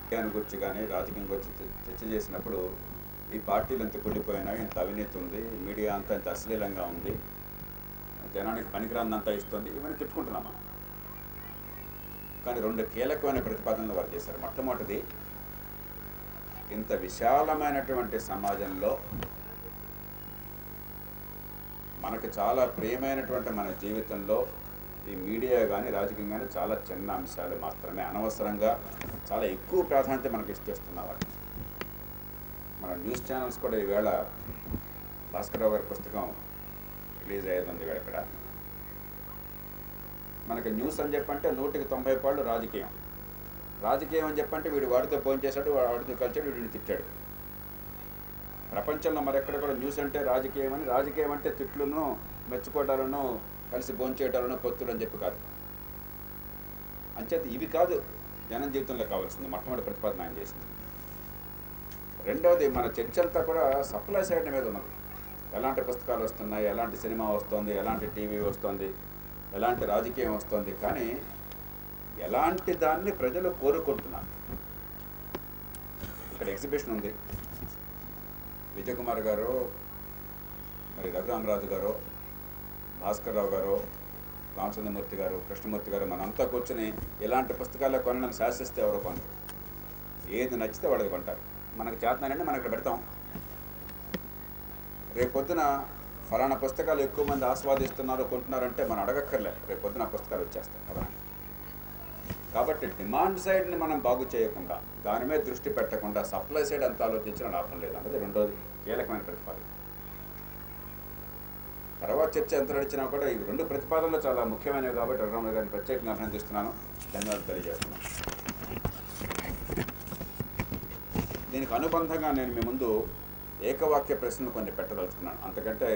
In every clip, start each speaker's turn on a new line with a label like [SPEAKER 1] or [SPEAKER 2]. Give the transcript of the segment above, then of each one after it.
[SPEAKER 1] రాజకీయాన్ని గురించి కానీ రాజకీయం గురించి చర్చ చేసినప్పుడు ఈ పార్టీలు ఎంత కుళ్ళిపోయినాయి, ఇంత అవినీతి ఉంది, మీడియా అంతా ఇంత అశ్లీలంగా ఉంది, జనానికి పనికిరాందంతా ఇస్తుంది, ఇవన్నీ తిట్టుకుంటున్నాం మనం. కానీ రెండు కీలకమైన ప్రతిపాదనలు వారు చేశారు. మొట్టమొదటిది, ఇంత విశాలమైనటువంటి సమాజంలో మనకు చాలా ప్రియమైనటువంటి మన జీవితంలో ఈ మీడియా కానీ రాజకీయం కానీ చాలా చిన్న అంశాలు మాత్రమే, అనవసరంగా చాలా ఎక్కువ ప్రాధాన్యత మనకు ఇచ్చేస్తున్నారు. మన న్యూస్ ఛానల్స్ కూడా ఈవేళ భాస్కరరావు గారి పుస్తకం రిలీజ్ అయ్యేది ఉంది ఇక్కడ. మనకి న్యూస్ అని చెప్పంటే 190% రాజకీయం. రాజకీయం అని చెప్పంటే వీడు వాడితో ఫోన్ చేశాడు, వాడితో కలిసాడు, వీడిని తిట్టాడు. ప్రపంచంలో మరెక్కడ కూడా న్యూస్ అంటే రాజకీయం అని, రాజకీయం అంటే తిట్లను, మెచ్చుకోవటాలను, కలిసి భోంచేయటాలను, పొత్తులు అని చెప్పి కాదు. అంచేత ఇవి కాదు జనం జీవితంలో కావాల్సింది. మొట్టమొదటి ప్రతిపాదన ఆయన చేసింది. రెండవది, మన చర్చ అంతా కూడా సప్లై సైడ్ మీద ఉన్నది. ఎలాంటి పుస్తకాలు వస్తున్నాయి, ఎలాంటి సినిమా వస్తుంది, ఎలాంటి టీవీ వస్తుంది, ఎలాంటి రాజకీయం వస్తుంది, కానీ ఎలాంటి దాన్ని ప్రజలు కోరుకుంటున్నారు. ఇక్కడ ఎగ్జిబిషన్ ఉంది. విజయ్ కుమార్ గారు, మరి రఘురామరాజు గారు, భాస్కర్రావు గారు, రామచంద్రమూర్తి గారు, కృష్ణమూర్తి గారు మనంతా కూర్చొని ఇలాంటి పుస్తకాల్లో కొనడానికి శాసిస్తే ఎవరో కొంటారు. ఏది నచ్చితే వాళ్ళకి కొంటారు. మనకు చేతనంటే మనం ఇక్కడ పెడతాం. రేపొద్దున ఫలానా పుస్తకాలు ఎక్కువ మంది ఆస్వాదిస్తున్నారు, కొంటున్నారంటే మనం అడగక్కర్లే, రేపొద్దున పుస్తకాలు వచ్చేస్తాయి కదా. కాబట్టి డిమాండ్ సైడ్ని మనం బాగు చేయకుండా, దాని మీద దృష్టి పెట్టకుండా సప్లై సైడ్ అంత ఆలోచించిన లాభం లేదన్నది రెండోది కీలకమైన ప్రతిపాదన. తర్వాత చర్చ ఎంత నడిచినా కూడా ఈ రెండు ప్రతిపాదనలు చాలా ముఖ్యమైనవి కాబట్టి రఘురామ గారిని ప్రత్యేకంగా అభినందిస్తున్నాను, ధన్యవాదాలు తెలియజేస్తున్నాను. దీనికి అనుబంధంగా నేను మీ ముందు ఏకవాక్య ప్రశ్నలు కొన్ని పెట్టదలుచుకున్నాను. అంతకంటే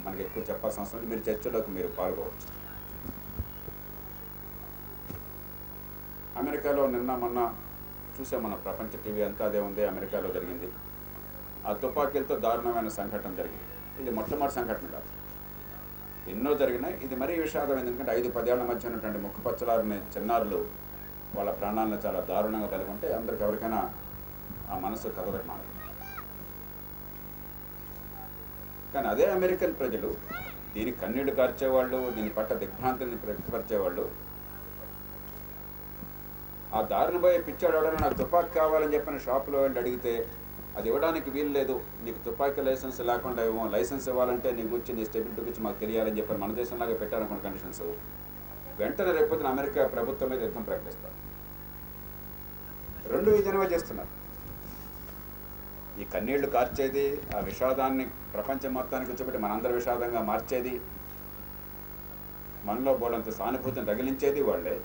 [SPEAKER 1] మనకి ఎక్కువ చెప్పాల్సిన అవసరం లేదు. మీరు చర్చలోకి మీరు పాల్గొవచ్చు. అమెరికాలో నిన్న మొన్న చూసాం, మన ప్రపంచ టీవీ అంతా అదే ఉంది. అమెరికాలో జరిగింది ఆ తుపాకీలతో దారుణమైన సంఘటన జరిగింది. ఇది మొట్టమొదటి సంఘటన కాదు, ఎన్నో జరిగినాయి. ఇది మరీ విషాదం. ఎందుకంటే 5-10 ఏళ్ల మధ్య ఉన్నటువంటి ముక్కుపచ్చలారిని చిన్నారులు వాళ్ళ ప్రాణాలను చాలా దారుణంగా కలుగుంటే అందరికి ఎవరికైనా ఆ మనసు కదలకు మానదు. కానీ అదే అమెరికన్ ప్రజలు దీనికి కన్నీళ్లు కార్చేవాళ్ళు, దీని పట్ల దిగ్భ్రాంతిని వ్యక్తపరిచేవాళ్ళు, ఆ దారిన పోయే పిచ్చాడు ఎవడైనా నాకు తుపాకీ కావాలని చెప్పిన షాపులో వెళ్ళి అడిగితే అది ఇవ్వడానికి వీలు లేదు, నీకు తుపాకీ లైసెన్స్ లేకుండా ఏమో, లైసెన్స్ ఇవ్వాలంటే నీ గురించి, నీ స్టెబిలిటీ గురించి మాకు తెలియాలని చెప్పి మన దేశంలాగా పెట్టారనుకున్న కండిషన్స్, వెంటనే రేపొద్దున అమెరికా ప్రభుత్వం మీద యుద్ధం ప్రకటిస్తారు. రెండు విధంగా చేస్తున్నారు. ఈ కన్నీళ్లు కార్చేది, ఆ విషాదాన్ని ప్రపంచం మొత్తానికి చూపెట్టి మనందరి విషాదంగా మార్చేది, మనలో బోడంత సానుభూతిని తగిలించేది వాళ్ళే.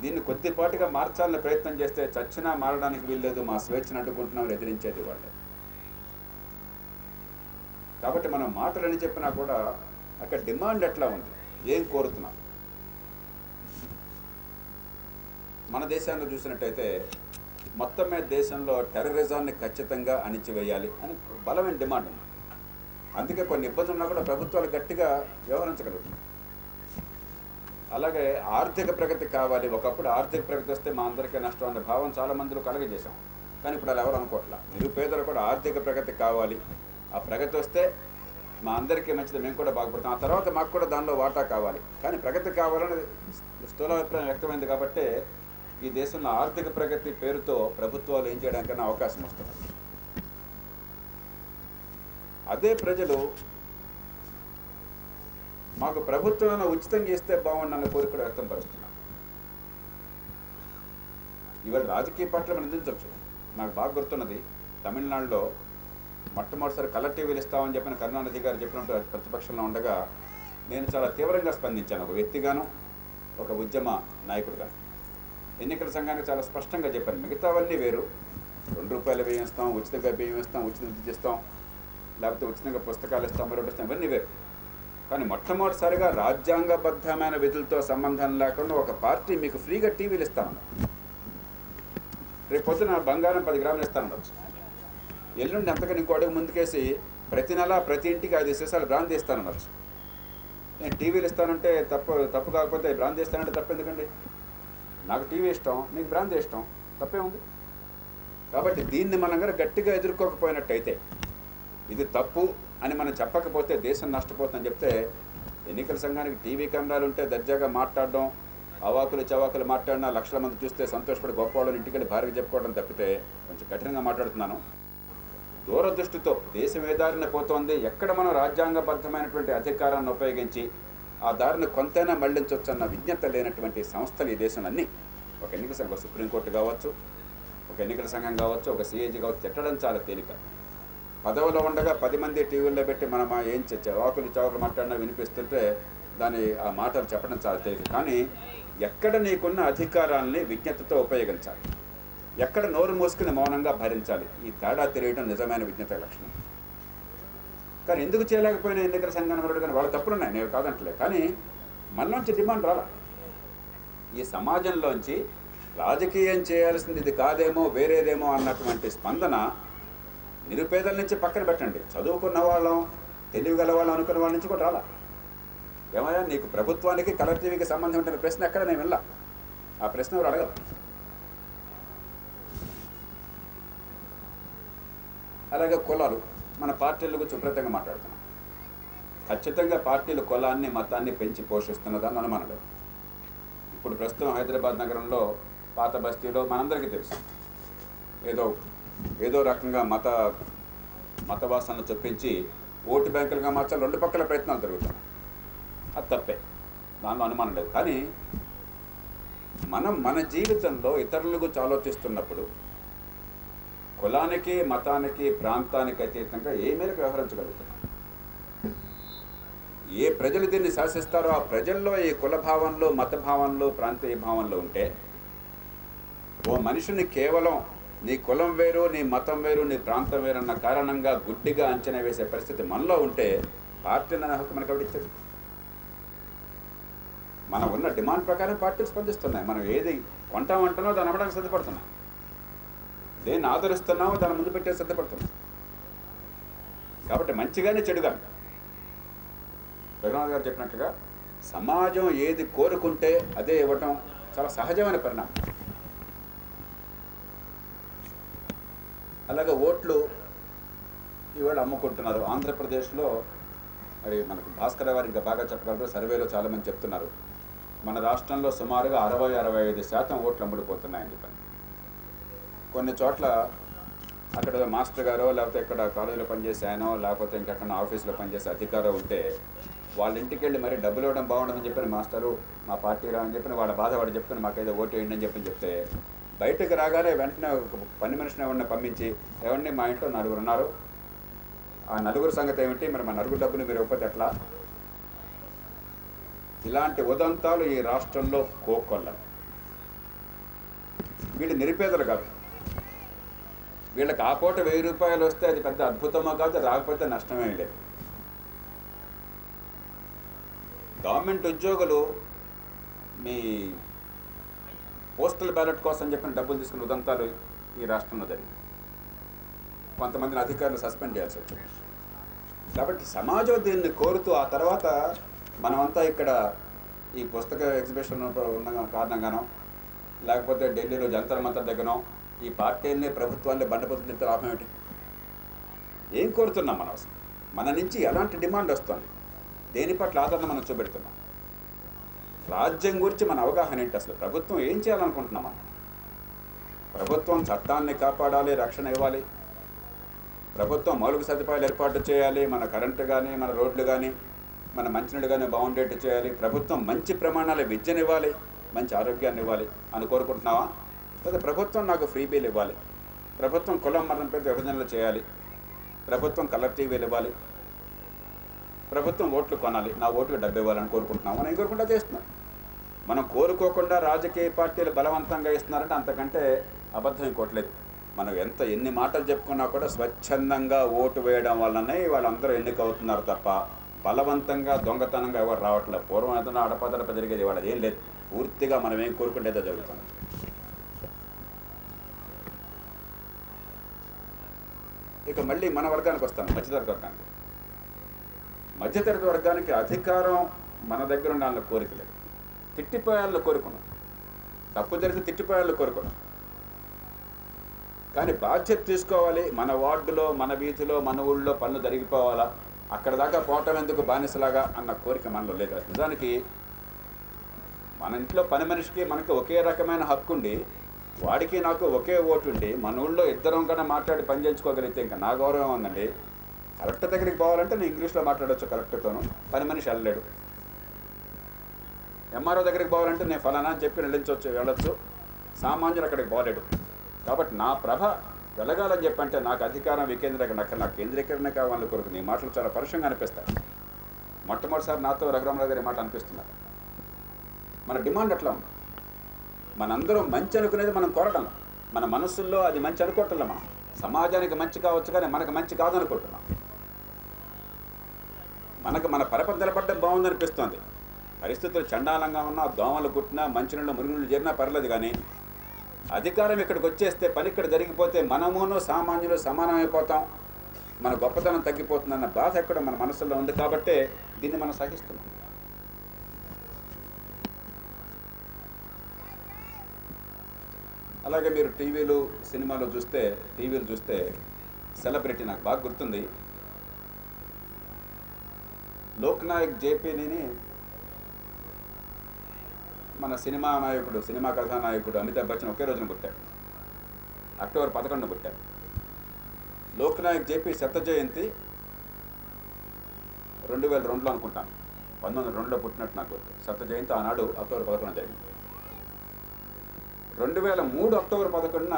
[SPEAKER 1] దీన్ని కొద్దిపాటుగా మార్చాలని ప్రయత్నం చేస్తే చచ్చినా మారడానికి వీల్లేదు, మా స్వేచ్ఛను అడ్డుకుంటున్నాం ఎదిరించేది వాళ్ళే. కాబట్టి మనం మాటలని చెప్పినా కూడా అక్కడ డిమాండ్ ఎట్లా ఉంది, ఏం కోరుతున్నాం. మన దేశాన్ని చూసినట్టయితే మొత్తం మీద దేశంలో టెర్రరిజాన్ని ఖచ్చితంగా అణిచివేయాలి అని బలమైన డిమాండ్ ఉంది. అందుకే కొన్ని ఇబ్బందులు ఉన్నా కూడా ప్రభుత్వాలు గట్టిగా వ్యవహరించగలుగుతున్నాయి. అలాగే ఆర్థిక ప్రగతి కావాలి. ఒకప్పుడు ఆర్థిక ప్రగతి వస్తే మా అందరికీ నష్టం అనే భావం చాలా మందిలో కలగజేశాం. కానీ ఇప్పుడు అలా ఎవరు అనుకోవట్లా. నిరుపేదలు కూడా ఆర్థిక ప్రగతి కావాలి, ఆ ప్రగతి వస్తే మా అందరికీ మంచిది, మేము కూడా బాగుపడతాం, ఆ తర్వాత మాకు కూడా దానిలో వాటా కావాలి. కానీ ప్రగతి కావాలని స్థూల అభిప్రాయం వ్యక్తమైంది కాబట్టి ఈ దేశంలో ఆర్థిక ప్రగతి పేరుతో ప్రభుత్వాలు ఏం చేయడానికైనా అవకాశం వస్తుంది. అదే ప్రజలు మాకు ప్రభుత్వం ఉచితంగా ఇస్తే బాగుండన్న కోరికలు వ్యక్తం పరుస్తున్నారు. ఇవాళ రాజకీయ పార్టీలు మనం నిందించవచ్చు. నాకు బాగా గుర్తున్నది, తమిళనాడులో మొట్టమొదటిసారి కలర్ టీవీలు ఇస్తామని చెప్పిన కరుణానిధి గారు చెప్పినట్టు ప్రతిపక్షంలో ఉండగా నేను చాలా తీవ్రంగా స్పందించాను, ఒక వ్యక్తిగాను, ఒక ఉద్యమ నాయకుడిగా. ఎన్నికల సంఘానికి చాలా స్పష్టంగా చెప్పాను, మిగతావన్నీ వేరు, ₹2 బియ్యం ఇస్తాం, ఉచితంగా బియ్యం ఇస్తాం, ఉచిత విద్యుత్ ఇస్తాం, లేకపోతే ఉచితంగా పుస్తకాలు ఇస్తాం, మరొకటి ఇస్తాం, ఇవన్నీ వేరు. కానీ మొట్టమొదటిసారిగా రాజ్యాంగబద్ధమైన విధులతో సంబంధం లేకుండా ఒక పార్టీ మీకు ఫ్రీగా టీవీలు ఇస్తామన్నారు. రేపు పొద్దున బంగారం 10 గ్రాములు ఇస్తానవచ్చు. ఎల్లుండి అంతకని ఇంకో అడుగు ముందుకేసి ప్రతి నెల ప్రతి ఇంటికి 5 సీసాలు బ్రాందీ ఇస్తానవచ్చు. నేను టీవీలు ఇస్తానంటే తప్పు కాకపోతే బ్రాందీ ఇస్తానంటే తప్పు ఎందుకండి? నాకు టీవీ ఇష్టం, నీకు బ్రాందీ ఇష్టం, తప్పే ఉంది. కాబట్టి దీన్ని మనం కనుక గట్టిగా ఎదుర్కోకపోయినట్టయితే, ఇది తప్పు అని మనం చెప్పకపోతే దేశం నష్టపోతుందని చెప్తే, ఎన్నికల సంఘానికి టీవీ కెమెరాలు ఉంటే దర్జాగా మాట్లాడడం, అవాకులు చవాకులు మాట్లాడినా లక్షల మంది చూస్తే సంతోషపడి గొప్పవాళ్ళని ఇంటికి వెళ్ళి భార్యకు చెప్పుకోవడం తప్పితే, కొంచెం కఠినంగా మాట్లాడుతున్నాను. దూరదృష్టితో దేశం ఏ దారిన పోతోంది, ఎక్కడ మనం రాజ్యాంగబద్ధమైనటువంటి అధికారాన్ని ఉపయోగించి ఆ దారిని కొంతైనా మళ్లించవచ్చు అన్న విజ్ఞత లేనటువంటి సంస్థలు ఈ దేశంలో అన్నీ, ఒక ఎన్నికల సంఘం, సుప్రీంకోర్టు కావచ్చు, ఒక ఎన్నికల సంఘం కావచ్చు, ఒక సిఏజీ కావచ్చు, తిట్టడం చాలా తేలిక. పదవిలో ఉండగా 10 మంది టీవీల్లో పెట్టి మనం ఏం వాకులు చవాకులు మాట్లాడినా వినిపిస్తుంటే దాని ఆ మాటలు చెప్పడం చాలా తేలిక. కానీ ఎక్కడ నీకున్న అధికారాన్ని విజ్ఞతతో ఉపయోగించాలి, ఎక్కడ నోరు మూసుకుని మౌనంగా భరించాలి, ఈ తేడా తెలియడం నిజమైన విజ్ఞత లక్షణం. కానీ ఎందుకు చేయలేకపోయినా ఎన్నికల సంఘాన్ని మరొకటి, కానీ వాళ్ళ తప్పులున్నాయి, నేను కాదంటలే. కానీ మనలోంచి డిమాండ్ రాలా. ఈ సమాజంలోంచి రాజకీయం చేయాల్సింది ఇది కాదేమో, వేరేదేమో అన్నటువంటి స్పందన నిరుపేదల నుంచి పక్కన పెట్టండి, చదువుకున్న వాళ్ళం, తెలివిగల వాళ్ళం అనుకున్న వాళ్ళ నుంచి కూడా రాలా. ఏమయ్యా నీకు ప్రభుత్వానికి కలర్ టీవీకి సంబంధం ఉంటున్న ప్రశ్న ఎక్కడ నేను వెళ్ళా, ఆ ప్రశ్న ఎవరు అడగదు. అలాగే కులాలు, మన పార్టీల గురించి విపరీతంగా మాట్లాడుతున్నాం. ఖచ్చితంగా పార్టీలు కులాన్ని మతాన్ని పెంచి పోషిస్తున్నదాన్ని అనుమానం లేదు. ఇప్పుడు ప్రస్తుతం హైదరాబాద్ నగరంలో పాత బస్తీలో మనందరికీ తెలుసు, ఏదో రకంగా మతవాసనలు చొప్పించి ఓటు బ్యాంకులుగా మార్చాలి 2 పక్కల ప్రయత్నాలు జరుగుతున్నాయి. అది తప్పే, దానిలో అనుమానం లేదు. కానీ మనం మన జీవితంలో ఇతరుల గురించి ఆలోచిస్తున్నప్పుడు కులానికి, మతానికి, ప్రాంతానికి అతీతంగా ఏ మేరకు వ్యవహరించగలుగుతున్నాం? ఏ ప్రజలు దీన్ని శాసిస్తారో ఆ ప్రజల్లో ఈ కుల భావంలో, మత భావంలో, ప్రాంతీయ భావంలో ఉంటే, ఓ మనిషిని కేవలం నీ కులం వేరు, నీ మతం వేరు, నీ ప్రాంతం వేరు అన్న కారణంగా గుడ్డిగా అంచనా వేసే పరిస్థితి మనలో ఉంటే పార్టీని అనే హక్కు మనకు ఎవరిచ్చారు? మనం ఉన్న డిమాండ్ ప్రకారం పార్టీలు స్పందిస్తున్నాయి. మనం ఏది కొంటామంటున్నామో దాన్ని అమ్మడానికి సిద్ధపడుతున్నాం, దేన్ని ఆదరిస్తున్నామో దాన్ని ముందు పెట్టే సిద్ధపడుతున్నాం. కాబట్టి మంచిగానే చెడుగానే రఘునాథ్ గారు చెప్పినట్టుగా సమాజం ఏది కోరుకుంటే అదే ఇవ్వటం చాలా సహజమైన పరిణామం. అలాగే ఓట్లు ఇవాళ అమ్ముకుంటున్నారు. ఆంధ్రప్రదేశ్లో మరి మనకు భాస్కర్ గారు ఇంకా బాగా చెప్పగలరు, సర్వేలో చాలామంది చెప్తున్నారు, మన రాష్ట్రంలో సుమారుగా 60-65% ఓట్లు అమ్ముడిపోతున్నాయని చెప్పని. కొన్ని చోట్ల అక్కడ మాస్టర్ గారో, లేకపోతే ఇక్కడ కాలేజీలో పనిచేసే ఆయనో, లేకపోతే ఇంకెక్కడ ఆఫీసులో పనిచేసే అధికారో ఉంటే వాళ్ళ ఇంటికి వెళ్ళి మరి డబ్బులు ఇవ్వడం బాగుండదని చెప్పిన మాస్టరు మా పార్టీ రా అని చెప్పిన వాడు బాధ వాడు చెప్తున్న మాకైతే ఓటు వేయండి అని చెప్తే బయటకు రాగానే వెంటనే ఒక పని మనిషిని ఎవరిని పంపించి, ఎవరిని మా ఇంట్లో 4 ఉన్నారు, ఆ 4 సంగతి ఏమిటి, మరి మా 4 డబ్బులు మీరు ఇవ్వకపోతే ఎట్లా? ఇలాంటి ఉదంతాలు ఈ రాష్ట్రంలో కోకొల్లం. వీళ్ళు నిరుపేదలు కాదు, వీళ్ళకి ఆ పూట 1000 రూపాయలు వస్తే అది పెద్ద అద్భుతమో కాదు, రాకపోతే నష్టమే లేదు. గవర్నమెంట్ ఉద్యోగులు మీ పోస్టల్ బ్యాలెట్ కోసం చెప్పిన డబ్బులు తీసుకున్న ఉదంతాలు ఈ రాష్ట్రంలో జరిగింది. కొంతమందిని అధికారులు సస్పెండ్ చేయాల్సి వచ్చింది. కాబట్టి సమాజం దీన్ని కోరుతూ ఆ తర్వాత మనమంతా ఇక్కడ ఈ పుస్తక ఎగ్జిబిషన్ ఉన్న కారణంగానో, లేకపోతే ఢిల్లీలో జంతర్ మంతర్ దగ్గరనో ఈ పార్టీలని, ప్రభుత్వాన్ని బండపతులు లాభం ఏమిటి? ఏం కోరుతున్నాం మనం? అసలు మన నుంచి ఎలాంటి డిమాండ్ వస్తుంది? దేని పట్ల ఆదరణ మనం చూపెడుతున్నాం? రాజ్యం గురించి మన అవగాహన ఏంటి? అసలు ప్రభుత్వం ఏం చేయాలనుకుంటున్నాం మనం? ప్రభుత్వం చట్టాన్ని కాపాడాలి, రక్షణ ఇవ్వాలి, ప్రభుత్వం మౌలిక సదుపాయాలు ఏర్పాటు చేయాలి, మన కరెంటు కానీ, మన రోడ్లు కానీ, మన మంచినీళ్ళు కానీ బాగుండేట్టు చేయాలి, ప్రభుత్వం మంచి ప్రమాణాల విద్యను ఇవ్వాలి, మంచి ఆరోగ్యాన్ని ఇవ్వాలి అని కోరుకుంటున్నావా? లేదా ప్రభుత్వం నాకు ఫ్రీ బిల్ ఇవ్వాలి, ప్రభుత్వం కులం మరణం పేరు విభజనలు చేయాలి, ప్రభుత్వం కలర్ టీవీలు ఇవ్వాలి, ప్రభుత్వం ఓట్లు కొనాలి, నా ఓటుకు డబ్బు ఇవ్వాలని కోరుకుంటున్నాం? మనం ఏం కోరుకుంటా చేస్తున్నాం? మనం కోరుకోకుండా రాజకీయ పార్టీలు బలవంతంగా ఇస్తున్నారంటే అంతకంటే అబద్ధం ఇంకోట్లేదు. మనం ఎన్ని మాటలు చెప్పుకున్నా కూడా స్వచ్ఛందంగా ఓటు వేయడం వల్లనే వాళ్ళందరూ ఎన్నికవుతున్నారు తప్ప బలవంతంగా దొంగతనంగా ఎవరు రావట్లేదు. పూర్వం ఏదైనా అడపదడప జరిగేది, వాళ్ళది ఏం లేదు. పూర్తిగా మనం ఏం కోరుకుంటేదో జరుగుతుంది. ఇక మళ్ళీ మన వర్గానికి వస్తాను, మధ్యతరగతి వర్గానికి. మధ్యతరగతి వర్గానికి అధికారం మన దగ్గర ఉండాలని కోరిక లేదు, తిట్టిపోయాలని కోరుకున్నాం. తప్పు జరిగితే తిట్టిపోయాళ్ళు కోరుకోవడం. కానీ బాధ్యత తీసుకోవాలి. మన వార్డులో, మన వీధిలో, మన ఊళ్ళో పనులు జరిగిపోవాలా, అక్కడ దాకా పోవటం ఎందుకు బానిసలాగా అన్న కోరిక మనలో లేదు. నిజానికి మన ఇంట్లో పని మనిషికి మనకి ఒకే రకమైన హక్కు ఉండి, వాడికి నాకు ఒకే ఓటు ఉండి, మన ఊళ్ళో ఇద్దరం కన్నా మాట్లాడి పని చేయించుకోగలిగితే ఇంకా నా గౌరవం ఉందండి. కలెక్టర్ దగ్గరికి పోవాలంటే నేను ఇంగ్లీష్లో మాట్లాడవచ్చు కలెక్టర్తోనూ, పని మనిషి వెళ్ళలేడు. ఎంఆర్ఓ దగ్గరికి పోవాలంటే నేను ఫలానా అని చెప్పి వెళ్ళొచ్చు, సామాన్యుడు అక్కడికి పోలేడు. కాబట్టి నా ప్రభ వెలగాలని చెప్పంటే నాకు అధికారం వికేంద్రీకరణ, నాకు కేంద్రీకరణ కావాలని కొరకు నీ మాటలు చాలా పరుషంగా అనిపిస్తాయి. మొట్టమొదటిసారి నాతో రఘురామరావు గారి మాట అనిపిస్తున్నారు. మన డిమాండ్ అట్లా ఉంది. మనందరం మంచి అనుకునేది మనం కోరటం, మన మనస్సుల్లో అది మంచి అనుకోవటంలో మనం సమాజానికి మంచి కావచ్చు కానీ మనకు మంచి కాదనుకుంటున్నాం. మనకు మన పరపతి నిలబడ్డం బాగుందనిపిస్తుంది. పరిస్థితులు చండాలంగా ఉన్నా, దోమలు కుట్టినా, మంచినీళ్ళు మురుగునీళ్ళు చేరినా పర్లేదు. కానీ అధికారం ఇక్కడికి వచ్చేస్తే, పని ఇక్కడ జరిగిపోతే మనమును సామాన్యులు సమానమైపోతాం, మన గొప్పతనం తగ్గిపోతుందన్న బాధ ఎక్కడ మన మనసులో ఉంది. కాబట్టే దీన్ని మనం సహిస్తున్నాం. అలాగే మీరు టీవీలు చూస్తే సెలబ్రిటీ నాకు బాగా గుర్తుంది, లోక్నాయక్ జేపీని మన సినిమా కథానాయకుడు అమితాబ్ బచ్చన్ ఒకే రోజున పుట్టారు. అక్టోబర్ 11 పుట్టారు. లోక్నాయక్ జేపీ శత జయంతి 2002లో అనుకుంటాను, 1902లో పుట్టినట్టు నాకు గుర్తు. శత జయంతి ఆనాడు అక్టోబర్ 11 జరిగింది. 2003 అక్టోబర్ 11న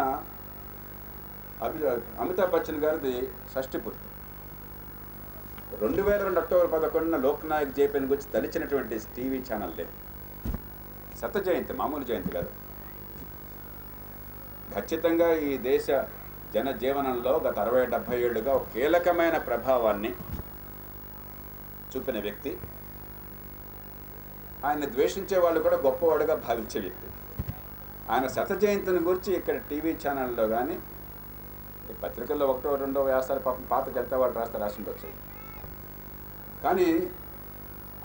[SPEAKER 1] అమితాబ్ బచ్చన్ గారిది షష్ఠి పూర్తి. 2002 అక్టోబర్ 11న లోక్నాయక్ జేపీని గురించి తలిచినటువంటి టీవీ ఛానల్ లేదు. శత జయంతి మామూలు జయంతి కాదు. ఖచ్చితంగా ఈ దేశ జనజీవనంలో గత 60-70 ఏళ్లుగా ఒక కీలకమైన ప్రభావాన్ని చూపిన వ్యక్తి. ఆయన ద్వేషించే వాళ్ళు కూడా గొప్పవాడుగా భావించే వ్యక్తి. ఆయన శత జయంతిని గురించి ఇక్కడ టీవీ ఛానల్లో కానీ పత్రికల్లో 1-2 వ్యాసాలు పాపం పాత జనతా వాళ్ళు రాసి ఉండొచ్చు. కానీ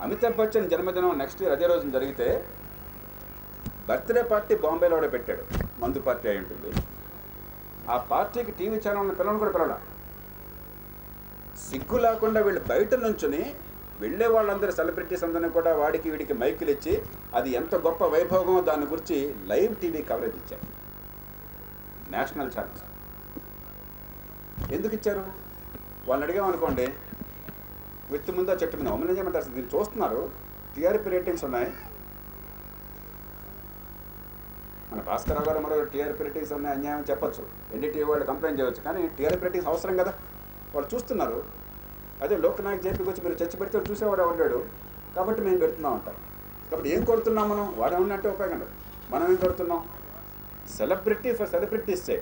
[SPEAKER 1] అమితాబ్ బచ్చన్ జన్మదినం నెక్స్ట్ ఇయర్ అదే రోజున జరిగితే బర్త్డే పార్టీ బాంబేలో కూడా పెట్టాడు. మందు పార్టీ అయి ఉంటుంది. ఆ పార్టీకి టీవీ ఛానల్ పిల్లలు కూడా పిల్లల సిగ్గు లేకుండా వీళ్ళు బయట నుంచుని వెళ్ళే వాళ్ళందరూ సెలబ్రిటీస్ అందరినీ కూడా వాడికి వీడికి మైకులు ఇచ్చి అది ఎంత గొప్ప వైభోగమో దాని గురించి లైవ్ టీవీ కవరేజ్ ఇచ్చారు నేషనల్ ఛానల్స్. ఎందుకు ఇచ్చారు? వాళ్ళని అడిగామనుకోండి, విత్తు ముందా చెట్టు మీద మమ్మల్ని ఏమంటారు, దీన్ని చూస్తున్నారు, టీఆర్పీ రేటింగ్స్ ఉన్నాయి. మన భాస్కరరావు గారు మరో టీఆర్పీ రేటింగ్స్ ఉన్నాయి అన్యాయం చెప్పచ్చు, ఎన్డీటీవీ వాళ్ళు కంప్లైంట్ చేయవచ్చు. కానీ టీఆర్పీ రేటింగ్స్ అవసరం కదా, వాళ్ళు చూస్తున్నారు. అదే లోక్నాయక్ జేపీకి వచ్చి మీరు చర్చ పెడితే చూసేవాడు ఉంటాడు, కాబట్టి మేము పెడుతున్నాం అంటారు. కాబట్టి ఏం కొడుతున్నాం మనం? వాడు ఉన్నట్టే ఉపయోగం లేదు. మనం ఏం కొడుతున్నాం? సెలబ్రిటీ ఫర్ సెలబ్రిటీస్ సే.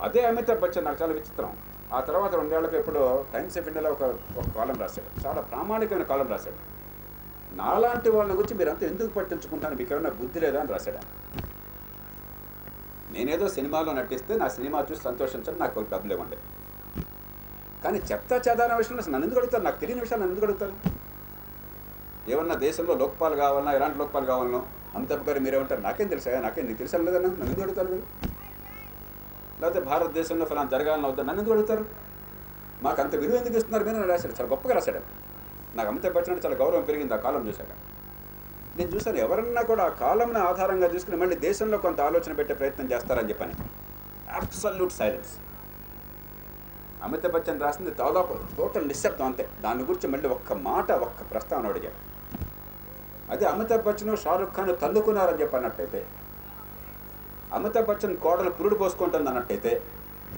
[SPEAKER 1] అదే అమితాబ్ బచ్చన్ నాకు చాలా విచిత్రం. ఆ తర్వాత 2 ఏళ్లకు ఎప్పుడో టైమ్స్ ఆఫ్ ఇండియాలో ఒక కాలం రాశాడు, చాలా ప్రామాణికమైన కాలం రాశాడు. నాలాంటి వాళ్ళ గురించి మీరంతా ఎందుకు పట్టించుకుంటాను, మీకు ఏమైనా బుద్ధి లేదా అని రాశాడు. నేనేదో సినిమాలో నటిస్తే నా సినిమా చూసి సంతోషించండి, నాకు డబ్బులు ఇవ్వండి. కానీ చెత్త చెదారణ విషయంలో నన్ను ఎందుకు అడుగుతారు? నాకు తెలియని విషయాలు నన్ను ఎందుకు అడుగుతారు? ఏమన్నా దేశంలో లోక్పాల్ కావాలన్నా, ఎలాంటి లోక్పాల్ కావాలనో అమితాబ్ గారు మీరేమంటారు, నాకేం తెలుసా, నీకు తెలుసా లేదన్నా, నన్ను ఎందుకు అడుగుతారు మీరు? లేకపోతే భారతదేశంలో ఫలానా జరగాలని వద్దా, నన్ను ఎందుకు అడుగుతారు? మాకు అంత విలువ ఎందుకు ఇస్తున్నారు మీరు అని రాశాడు. చాలా గొప్పగా రాశాడు. నాకు అమితాబ్ బచ్చన్ అంటే చాలా గౌరవం పెరిగింది ఆ కాలం చూశాక. నేను చూశాను, ఎవరన్నా కూడా ఆ కాలంని ఆధారంగా చూసుకుని మళ్ళీ దేశంలో కొంత ఆలోచన పెట్టే ప్రయత్నం చేస్తారని చెప్పని. Absolute silence. అమితాబ్ బచ్చన్ రాసింది దాదాపు టోటల్ నిశ్శబ్దం అంతే. దాని గురించి మళ్ళీ ఒక్క ప్రస్తావన అడిగాడు. అదే అమితాబ్ బచ్చన్ షారుఖ్ ఖాన్ తన్నుకున్నారని చెప్పన్నట్టయితే, అమితాబ్ బచ్చన్ కోడలు పురుడు పోసుకుంటుంది అన్నట్టయితే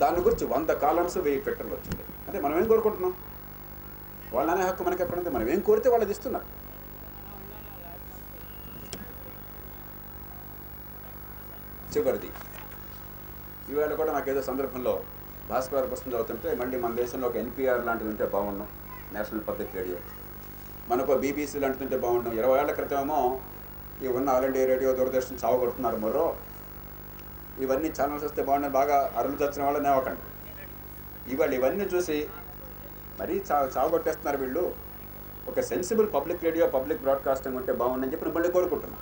[SPEAKER 1] దాని గురించి 100 కాలమ్స్ 1000 పెట్టర్లు వచ్చింది. అంటే మనం ఏం కోరుకుంటున్నాం? వాళ్ళనే హక్కు మనకి ఎక్కడుంది? మనం ఏం కోరితే వాళ్ళది ఇస్తున్నారు. చివరిది, ఈవేళ కూడా నాకేదో సందర్భంలో భాస్కర్ పుస్తకం చదువుతుంటే మళ్ళీ మన దేశంలో ఒక ఎన్పిఆర్ లాంటిది ఉంటే బాగున్నాం, నేషనల్ పబ్లిక్ రేడియో. మనకు బీబీసీ లాంటిది ఉంటే బాగున్నాం. 20 ఏళ్ల క్రితమేమో ఈ ఉన్న ఆల్ ఇండియా రేడియో, దూరదర్శన్ చావగొడుతున్నారు మరో. ఇవన్నీ ఛానల్స్ వస్తే బాగున్నాయి, బాగా అరులు చచ్చిన వాళ్ళని నేవకండి. ఇవాళ ఇవన్నీ చూసి మరీ చావగొట్టేస్తున్నారు వీళ్ళు. ఒక sensible public radio, public broadcasting ఉంటే బాగుందని చెప్పి మళ్ళీ కోరుకుంటున్నాం.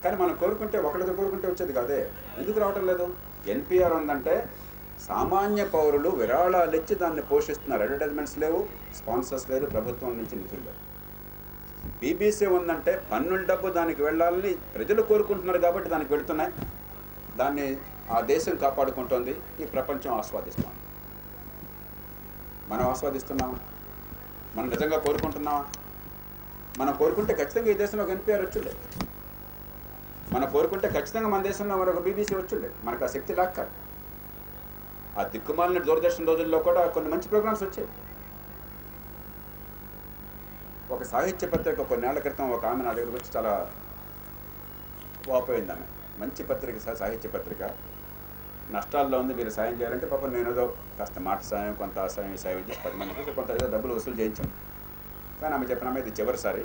[SPEAKER 1] కానీ మనం కోరుకుంటే ఒకరితో కోరుకుంటే వచ్చేది కాదే. ఎందుకు రావటం లేదు? ఎన్పిఆర్ ఉందంటే సామాన్య పౌరులు విరాళాలు ఇచ్చి దాన్ని పోషిస్తున్నారు. అడ్వర్టైజ్మెంట్స్ లేవు, స్పాన్సర్స్ లేదు, ప్రభుత్వం నుంచి నిధులు లేవు. బీబీసీ ఉందంటే పన్నుల డబ్బు దానికి వెళ్ళాలని ప్రజలు కోరుకుంటున్నారు కాబట్టి దానికి వెళుతున్నాయి. దాన్ని ఆ దేశం కాపాడుకుంటోంది, ఈ ప్రపంచం ఆస్వాదిస్తుంది. మనం ఆస్వాదిస్తున్నామా? మనం నిజంగా కోరుకుంటున్నామా? మనం కోరుకుంటే ఖచ్చితంగా ఈ దేశంలో ఒక ఎన్పిఆర్ వచ్చిండే, మనం కోరుకుంటే ఖచ్చితంగా మన దేశంలో మరొక బీబీసీ వచ్చిండే. మనకు ఆ శక్తి లాక్క. ఆ దిక్కుమాలిన దూరదర్శన్ రోజుల్లో కూడా కొన్ని మంచి ప్రోగ్రామ్స్ వచ్చాయి. ఒక సాహిత్య పత్రిక కొన్నేళ్ల క్రితం ఒక ఆమె నా దగ్గరకు వచ్చి చాలా వాపోయింది. ఆమె మంచి పత్రిక, సాహిత్య పత్రిక, నష్టాల్లో ఉంది, మీరు సాయం చేయాలంటే పాపం నేను ఏదో కాస్త మాట సాయం, కొంత సాయం చేసి 10 మందికి కొంత ఏదో డబ్బులు వసూలు చేయించాం. కానీ ఆమె చెప్పిన ఇది చివరిసారి,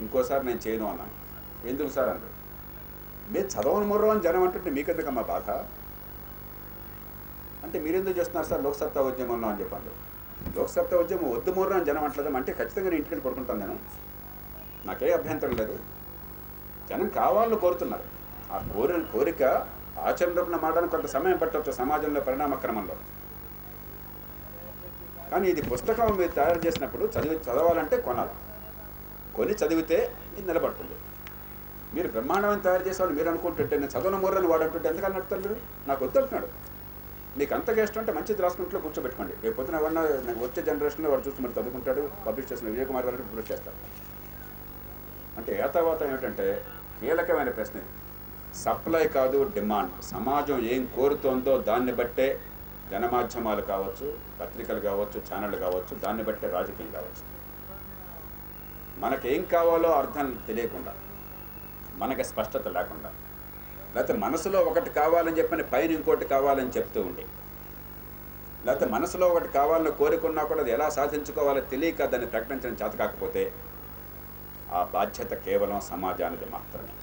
[SPEAKER 1] ఇంకోసారి నేను చేయను అన్నాను. ఎందుకు సార్ అన్నారు. మీరు చదవని మొర్రో అని జనం అంటుంటే మీకెందుకమ్మా బాధ అంటే, మీరెందుకు చేస్తున్నారు సార్ లోక్సత్తా ఉద్యమంలో అని చెప్పండి. లోక్సత్తా ఉద్యమం వద్దు మొర్రో అని జనం అంటలేదు అంటే ఖచ్చితంగా నేను ఇంటికి పడుకుంటాను. నేను నాకే అభ్యంతరం లేదు. జనం కావాలని కోరుతున్నారు. ఆ కోరిక ఆచరణలో మాడడానికి కొంత సమయం పట్టవచ్చు సమాజంలో పరిణామక్రమంలో. కానీ ఇది పుస్తకం మీరు తయారు చేసినప్పుడు చదవాలంటే కొనాలి. కొని చదివితే ఇది నిలబడుతుంది. మీరు బ్రహ్మాండమైన తయారు చేసేవాళ్ళు మీరు అనుకుంటుంటే నేను చదవన మొర్రని వాడు అంటుంటే ఎంతకాలం నడుపుతారు మీరు? నాకు వద్దంటున్నాడు. మీకు అంతగా ఇష్టం అంటే మంచిది రాసుకుంట్లో కూర్చోబెట్టుకోండి. రేపు పొద్దున ఎవరన్నా వచ్చే జనరేషన్లో వాడు చూసి మరి చదువుకుంటాడు, పబ్లిష్ చేసిన విజయ్ కుమార్ గారికి పబ్లిష్ చేస్తారు. అంటే ఏతావాత ఏమిటంటే కీలకమైన ప్రశ్న ఇది. సప్లై కాదు, డిమాండ్. సమాజం ఏం కోరుతోందో దాన్ని బట్టే జనమాధ్యమాలు కావచ్చు, పత్రికలు కావచ్చు, ఛానళ్ళు కావచ్చు, దాన్ని బట్టే రాజకీయం కావచ్చు. మనకేం కావాలో అర్థం తెలియకుండా, మనకి స్పష్టత లేకుండా, లేకపోతే మనసులో ఒకటి కావాలని చెప్పని పైన ఇంకోటి కావాలని చెప్తూ ఉండి, లేకపోతే మనసులో ఒకటి కావాలని కోరుకున్నా కూడా అది ఎలా సాధించుకోవాలో తెలియక దాన్ని ప్రకటించడం చేత కాకపోతే ఆ బాధ్యత కేవలం సమాజానిది మాత్రమే.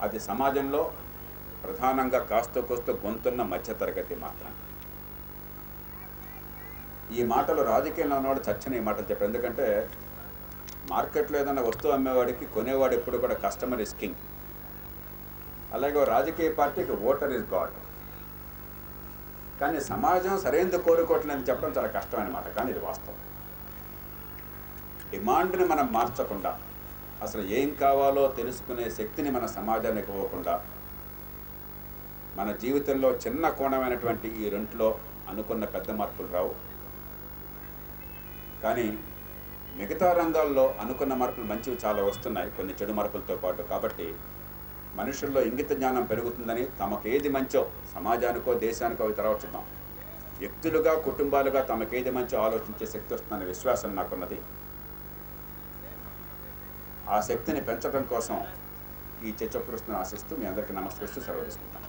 [SPEAKER 1] అది సమాజంలో ప్రధానంగా కాస్త కోస్త గొంతున్న మధ్యతరగతి మాత్రమే. ఈ మాటలు రాజకీయంలో ఉన్నవాడు చచ్చని ఈ మాటలు చెప్పారు. ఎందుకంటే మార్కెట్లో ఏదైనా వస్తువు అమ్మేవాడికి కొనేవాడు ఎప్పుడు కూడా కస్టమర్ ఇస్ కింగ్. అలాగే రాజకీయ పార్టీకి ఓటర్ ఇస్ గాడ్. కానీ సమాజం సరైనది కోరుకోవట్లేదని చెప్పడం చాలా కష్టమైన మాట, కానీ ఇది వాస్తవం. డిమాండ్ని మనం మార్చకుండా, అసలు ఏం కావాలో తెలుసుకునే శక్తిని మన సమాజానికి ఇవ్వకుండా, మన జీవితంలో చిన్న కోణమైనటువంటి ఈ రెంట్లో అనుకున్న పెద్ద మార్పులు రావు. కానీ మిగతా రంగాల్లో అనుకున్న మార్పులు మంచివి చాలా వస్తున్నాయి, కొన్ని చెడు మార్పులతో పాటు. కాబట్టి మనుషుల్లో ఇంగిత జ్ఞానం పెరుగుతుందని, తమకేది మంచో సమాజానికో దేశానికో అవి తర్వాత చూద్దాం, వ్యక్తులుగా కుటుంబాలుగా తమకేది మంచో ఆలోచించే శక్తి వస్తుందనే విశ్వాసం నాకున్నది. ఆ శక్తిని పెంచడం కోసం ఈ చర్చ ప్రశ్నను ఆశిస్తూ మీ అందరికీ నమస్కరిస్తూ సెలవు తీసుకుంటాను.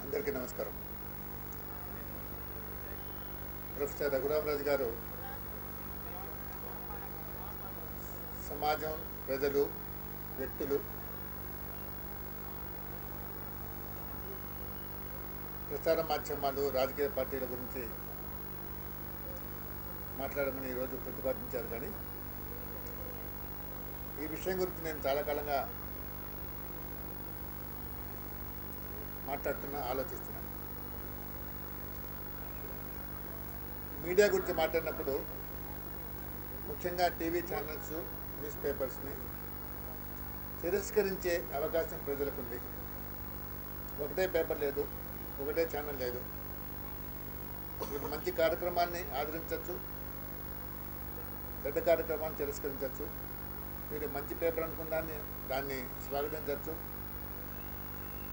[SPEAKER 2] అందరికీ నమస్కారం. ప్రొఫెసర్ రఘురామరాజు గారు సమాజం, ప్రజలు, వ్యక్తులు, ప్రసార మాధ్యమాలు, రాజకీయ పార్టీల గురించి మాట్లాడమని ఈరోజు ప్రతిపాదించారు. కానీ ఈ విషయం గురించి నేను చాలా కాలంగా ఆలోచిస్తున్నాను. మీడియా గురించి మాట్లాడినప్పుడు ముఖ్యంగా టీవీ ఛానల్స్, న్యూస్ పేపర్స్ని తిరస్కరించే అవకాశం ప్రజలకు ఉంది. ఒకటే పేపర్ లేదు, ఒకటే ఛానల్ లేదు. మీరు మంచి కార్యక్రమాన్ని ఆదరించవచ్చు, చెడ్డ కార్యక్రమాన్ని తిరస్కరించవచ్చు. మీరు మంచి పేపర్ అనుకున్న దాన్ని స్వాగతించవచ్చు,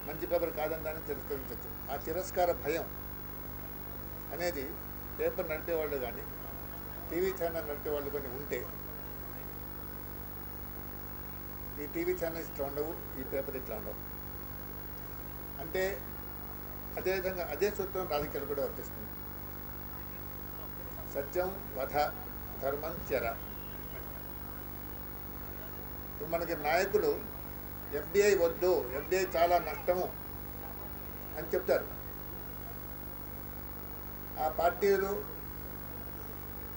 [SPEAKER 2] మంచి పేపర్ కాదని దాన్ని తిరస్కరించవచ్చు. ఆ తిరస్కార భయం అనేది పేపర్ నడిపేవాళ్ళు కానీ, టీవీ ఛానల్ నడిపేవాళ్ళు కానీ ఉంటే, ఈ టీవీ ఛానల్స్ ఇట్లా ఉండవు, ఈ పేపర్ ఇట్లా ఉండవు. అంటే అదేవిధంగా అదే సూత్రం రాజకీయాలు కూడా వర్తిస్తుంది. సత్యం వధ, ధర్మం చెర. ఇప్పుడు మనకి నాయకులు ఎఫ్డిఐ వద్దు, ఎఫ్డిఐ చాలా నష్టము అని చెప్తారు. ఆ పార్టీలు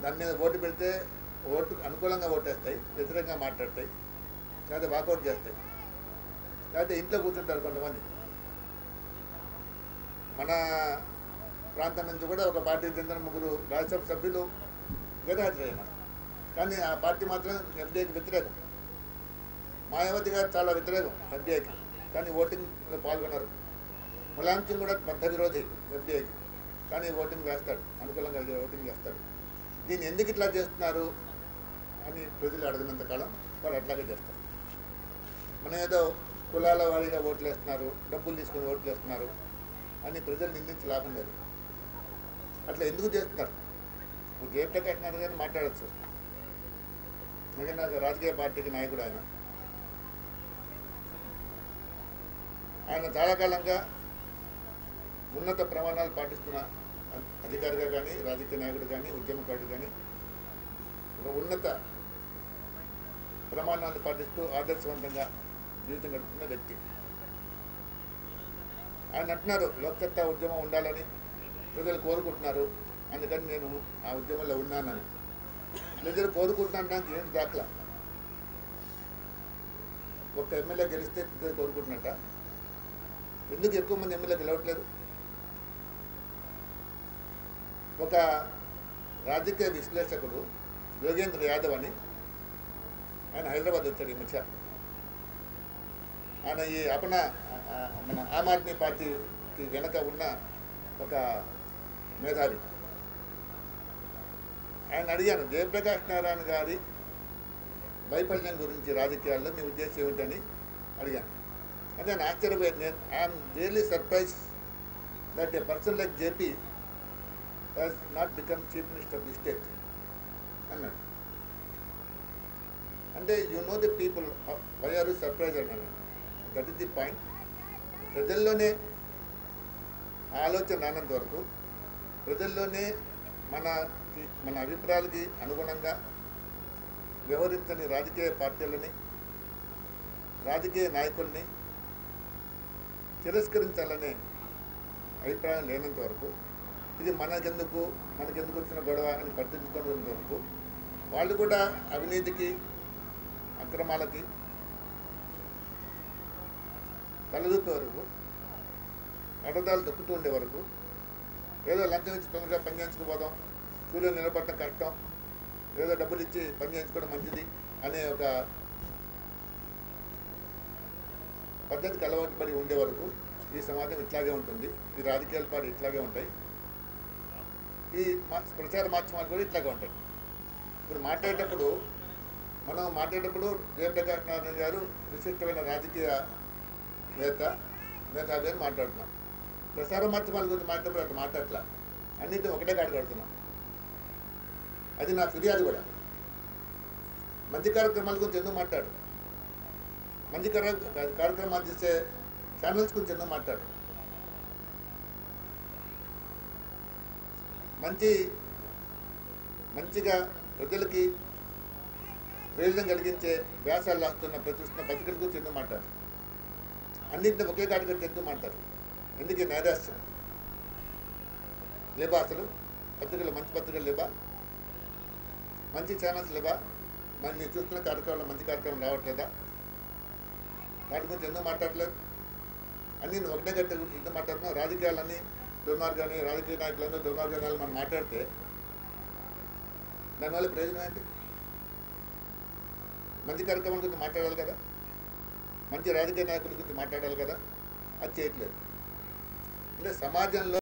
[SPEAKER 2] దాని మీద ఓటు పెడితే ఓటు అనుకూలంగా ఓటేస్తాయి, వ్యతిరేకంగా మాట్లాడతాయి, లేకపోతే వాకౌట్ చేస్తాయి, లేకపోతే ఇంట్లో కూర్చుంటారు కొంతమంది. మన ప్రాంతం నుంచి కూడా ఒక పార్టీకి చెందిన 3 రాజ్యసభ సభ్యులు గైర్హాజరైనారు. కానీ ఆ పార్టీ మాత్రం ఎఫ్డిఐకి వ్యతిరేకం. మాయావతి గారు చాలా వ్యతిరేకం ఎఫ్డిఐకి, కానీ ఓటింగ్లో పాల్గొన్నారు. ములాయం సింగ్ కూడా బద్ధ విరోధి ఎఫ్డిఐకి, కానీ ఓటింగ్ వేస్తాడు, అనుకూలంగా ఓటింగ్ చేస్తాడు. దీన్ని ఎందుకు ఇట్లా చేస్తున్నారు అని ప్రజలు అడిగినంత కాలం వాళ్ళు అట్లాగే చేస్తారు. మనం ఏదో కులాల వారీగా ఓట్లు వేస్తున్నారు, డబ్బులు తీసుకొని ఓట్లు వేస్తున్నారు అని ప్రజలు నిందించి లాభం లేదు. అట్లా ఎందుకు చేస్తున్నారు? ఇప్పుడు జయప్రకాష్ నాయుడు గారిని మాట్లాడచ్చు, ఎందుకంటే నాకు రాజకీయ పార్టీకి నాయకుడు ఆయన చాలా కాలంగా ఉన్నత ప్రమాణాలు పాటిస్తున్న అధికారిగా కానీ, రాజకీయ నాయకుడు కానీ, ఉద్యమకారుడు కానీ, ఒక ఉన్నత ప్రమాణాలు పాటిస్తూ ఆదర్శవంతంగా జీవితం గడుపుతున్న వ్యక్తి. ఆయన అంటున్నారు లోక్సత్తా ఉద్యమం ఉండాలని ప్రజలు కోరుకుంటున్నారు, అందుకని నేను ఆ ఉద్యమంలో ఉన్నానని. ప్రజలు కోరుకుంటున్నాను ఏం దాఖలా? ఒక ఎమ్మెల్యే గెలిస్తే ప్రజలు కోరుకుంటున్నట్ట? ఎందుకు ఎక్కువ మంది ఎమ్మెల్యే గెలవట్లేదు? ఒక రాజకీయ విశ్లేషకుడు యోగేంద్ర యాదవ్ అని ఆయన హైదరాబాద్ వచ్చాడు ఈ మధ్య. ఆయన ఈ మన ఆమ్ ఆద్మీ పార్టీకి వెనక ఉన్న ఒక మేధావి. ఆయన అడిగాను, జయప్రకాష్ నారాయణ గారి వైఫల్యం గురించి రాజకీయాల్లో మీ ఉద్దేశం ఏమిటని అడిగాను. అంటే నేను ఆశ్చర్యపోయాను. I'm really surprise that a person like JP has not become chief minister of the state అన్నాడు. అంటే you know the people, why are you surprise అన్నాను. That is the point. ప్రజల్లోనే ఆలోచన రానంత వరకు, ప్రజల్లోనే మన అభిప్రాయాలకి అనుగుణంగా వ్యవహరించని రాజకీయ పార్టీలని, రాజకీయ నాయకుల్ని తిరస్కరించాలనే అభిప్రాయం లేనంత వరకు, ఇది మనకెందుకు వచ్చిన గొడవ అని పట్టించుకునేంత వరకు, వాళ్ళు కూడా అవినీతికి, అక్రమాలకి తలదూపే వరకు, అడ్డదాలు దొక్కుతూ ఉండే వరకు, ఏదో లంచం ఇచ్చి తొందరగా పని చేయించుకుపోదాం, కూలీలు నిలబడటం కష్టం, ఏదో డబ్బులు ఇచ్చి పని చేయించుకోవడం మంచిది అనే ఒక పద్ధతికి అలవాటు పడి ఉండే వరకు ఈ సమాజం ఇట్లాగే ఉంటుంది, ఈ రాజకీయాల పాటు ఇట్లాగే ఉంటాయి, ఈ ప్రచార మాధ్యమాలు కూడా ఇట్లాగే ఉంటాయి. ఇప్పుడు మనం మాట్లాడేటప్పుడు జయప్రకాష్ నారాయణ గారు విశిష్టమైన రాజకీయ మేధావి అని మాట్లాడుతున్నాం. ప్రసార మాధ్యమాల గురించి మాట్లాడేటప్పుడు అట్లా మాట్లాడట్లా, అన్నింటినీ ఒకటే కాడ కడుతున్నాం. అది నా ఫిర్యాదు కూడా. మంచి కార్యక్రమాల గురించి ఎందుకు మాట్లాడు, మంచి కార్యక్రమాలు చేసే ఛానల్స్ గురించి ఎందుకు మాట్లాడు, మంచిగా ప్రజలకి ప్రయోజనం కలిగించే వ్యాసాలు రాస్తున్న ప్రచురిస్తున్న పత్రికల గురించి ఎందుకు మాట్లాడు, అన్నింటినీ ఒకే కాడ కట్టి ఎందుకు మాట్లాడు? ఎందుకు నైరాశ్యం? లేవా అసలు పత్రికలు, మంచి పత్రికలు లేవా, మంచి ఛానల్స్ లేవా? మరి మీరు చూస్తున్న కార్యక్రమాలు మంచి కార్యక్రమం రావట్లేదా? వాటి గురించి ఎందుకు మాట్లాడలేదు? అన్నీ ఒకటే గట్టి గురించి ఎందుకు మాట్లాడుతున్నాం? రాజకీయాలన్నీ దుర్మార్గాన్ని, రాజకీయ నాయకులందరూ దుర్మార్గాలు మనం మాట్లాడితే దానివల్ల ప్రయోజనం ఏంటి? మంచి కార్యక్రమాల గురించి మాట్లాడాలి కదా, మంచి రాజకీయ నాయకుల గురించి మాట్లాడాలి కదా, అది చేయట్లేదు. అంటే సమాజంలో